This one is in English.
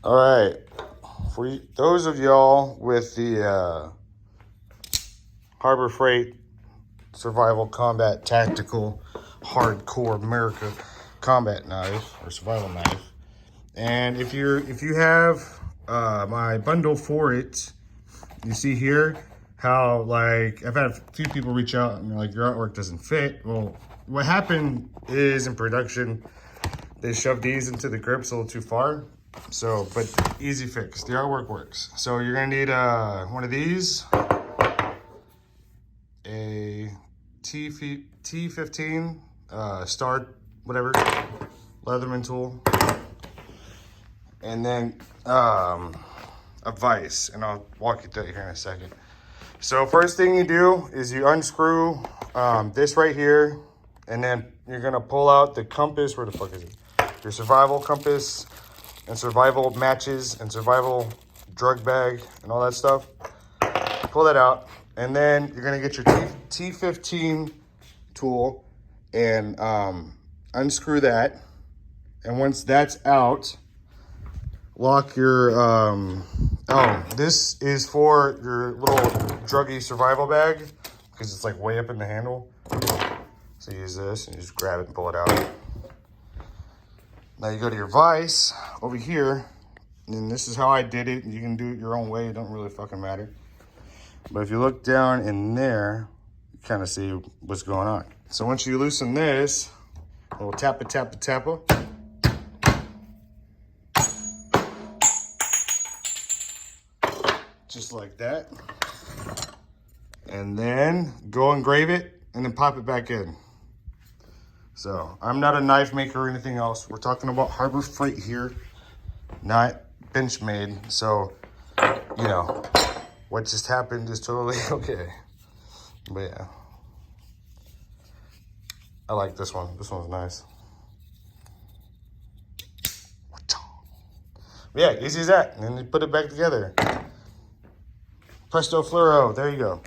All right, for those of y'all with the Harbor Freight Survival Combat Tactical Hardcore America Combat Knife or Survival Knife, and if you have my bundle for it, you see here how, like, I've had a few people reach out and they're like, your artwork doesn't fit. Well, what happened is in production, they shoved these into the grips a little too far. So, but easy fix. The artwork works. So you're gonna need one of these, a T15 star, whatever, Leatherman tool, and then a vise. And I'll walk you through it here in a second. So first thing you do is you unscrew this right here, and then you're gonna pull out the compass. Where the fuck is it? Your survival compass and survival matches and survival drug bag and all that stuff. Pull that out, and then you're gonna get your T15 tool and unscrew that. And once that's out, lock your, this is for your little druggy survival bag because it's like way up in the handle. So you use this and you just grab it and pull it out. Now you go to your vise over here, and this is how I did it. You can do it your own way, it don't really fucking matter. But if you look down in there, you kind of see what's going on. So once you loosen this, a little tappa, tappa, tappa. Just like that. And then go engrave it and then pop it back in. So I'm not a knife maker or anything else. We're talking about Harbor Freight here, not Benchmade. So, you know, what just happened is totally okay. But yeah, I like this one. This one's nice. But yeah, easy as that. And then you put it back together. Presto fluoro, there you go.